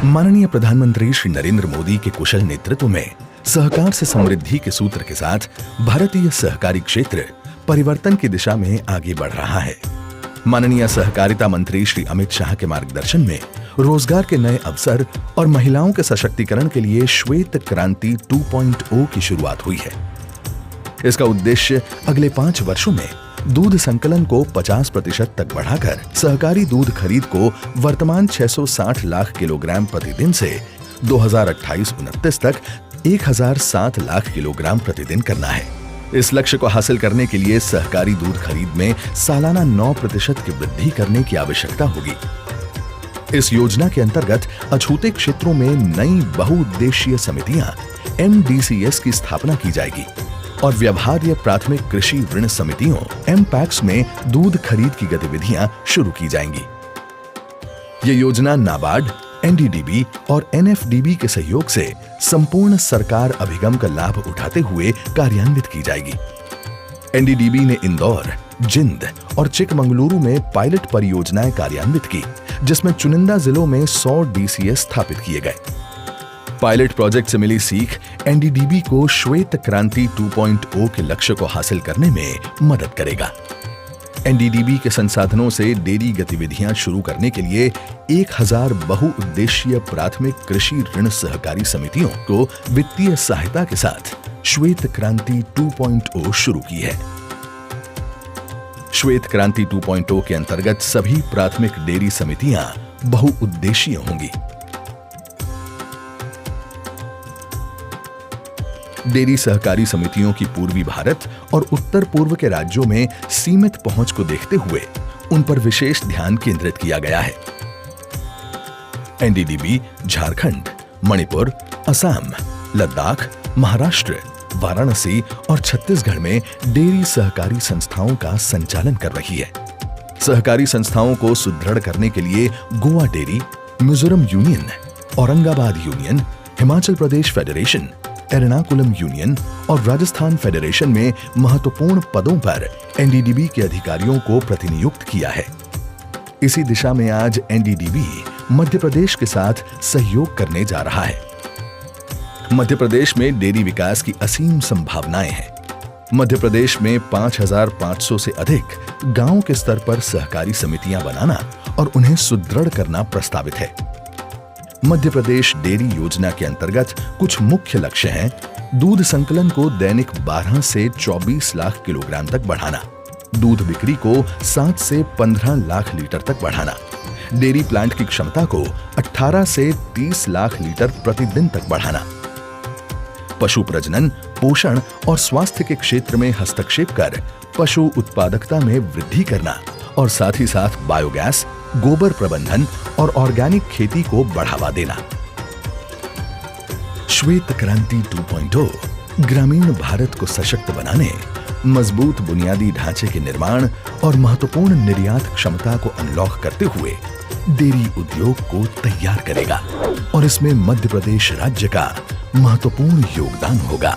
माननीय प्रधानमंत्री श्री नरेंद्र मोदी के कुशल नेतृत्व में सहकार से समृद्धि के सूत्र के साथ भारतीय सहकारी क्षेत्र परिवर्तन की दिशा में आगे बढ़ रहा है। माननीय सहकारिता मंत्री श्री अमित शाह के मार्गदर्शन में रोजगार के नए अवसर और महिलाओं के सशक्तिकरण के लिए श्वेत क्रांति 2.0 की शुरुआत हुई है। इसका उद्देश्य अगले 5 वर्षों में दूध संकलन को 50% तक बढ़ाकर सहकारी दूध खरीद को वर्तमान 660 लाख किलोग्राम प्रतिदिन से 2028-29 तक 1007 लाख किलोग्राम प्रतिदिन करना है। इस लक्ष्य को हासिल करने के लिए सहकारी दूध खरीद में सालाना 9% की वृद्धि करने की आवश्यकता होगी। इस योजना के अंतर्गत अछूते क्षेत्रों में नई बहुउद्देशीय समितियां MDCS की स्थापना की जाएगी और व्यवहार्य प्राथमिक कृषि ऋण समितियों MPACS में दूध खरीद की गतिविधियां शुरू की जाएंगी। ये योजना नाबार्ड, NDDB और NFDB के सहयोग से संपूर्ण सरकार अभिगम का लाभ उठाते हुए कार्यान्वित की जाएगी। NDDB ने इंदौर, जिंद और चिकमंगलुरु में पायलट परियोजनाएं कार्यान्वित की, जिसमें चुनिंदा जिलों में 100 DCS स्थापित किए गए। पायलट प्रोजेक्ट से मिली सीख NDDB को श्वेत क्रांति 2.0 के लक्ष्य को हासिल करने में मदद करेगा। NDDB के संसाधनों से डेयरी गतिविधियां शुरू करने के लिए 1000 बहुउद्देशीय प्राथमिक कृषि ऋण सहकारी समितियों को वित्तीय सहायता के साथ श्वेत क्रांति 2.0 शुरू की है। श्वेत क्रांति 2.0 के अंतर्गत सभी प्राथमिक डेयरी समितियां बहुउद्देशीय होंगी। डेयरी सहकारी समितियों की पूर्वी भारत और उत्तर पूर्व के राज्यों में सीमित पहुंच को देखते हुए उन पर विशेष ध्यान केंद्रित किया गया है। NDDB झारखंड, मणिपुर, असम, लद्दाख, महाराष्ट्र, वाराणसी और छत्तीसगढ़ में डेयरी सहकारी संस्थाओं का संचालन कर रही है। सहकारी संस्थाओं को सुदृढ़ करने के लिए Goa dairy, Mizoram union, Aurangabad union, Himachal Pradesh federation, Ernakulam union और राजस्थान फेडरेशन में महत्वपूर्ण पदों पर NDDB के अधिकारियों को प्रतिनियुक्त किया है। इसी दिशा में आज NDDB मध्य प्रदेश के साथ सहयोग करने जा रहा है। मध्य प्रदेश में डेयरी विकास की असीम संभावनाएं हैं। मध्य प्रदेश में 5500 से अधिक गांव के स्तर पर सहकारी समितियां बनाना और उन्हें सुदृढ़ करना प्रस्तावित है। मध्य प्रदेश डेयरी योजना के अंतर्गत कुछ मुख्य लक्ष्य हैं। दूध संकलन को दैनिक 12 से 24 लाख किलोग्राम तक बढ़ाना, दूध बिक्री को 7 से 15 लाख लीटर तक बढ़ाना, डेयरी प्लांट की क्षमता को 18 से 30 लाख लीटर प्रतिदिन तक बढ़ाना, पशु प्रजनन, पोषण और स्वास्थ्य के क्षेत्र में हस्तक्षेप कर पशु उत्पादकता में वृद्धि करना और साथ ही साथ बायोगैस, गोबर प्रबंधन और ऑर्गेनिक खेती को बढ़ावा देना। श्वेत क्रांति 2.0 ग्रामीण भारत को सशक्त बनाने, मजबूत बुनियादी ढांचे के निर्माण और महत्वपूर्ण निर्यात क्षमता को अनलॉक करते हुए डेयरी उद्योग को तैयार करेगा और इसमें मध्य प्रदेश राज्य का महत्वपूर्ण योगदान होगा।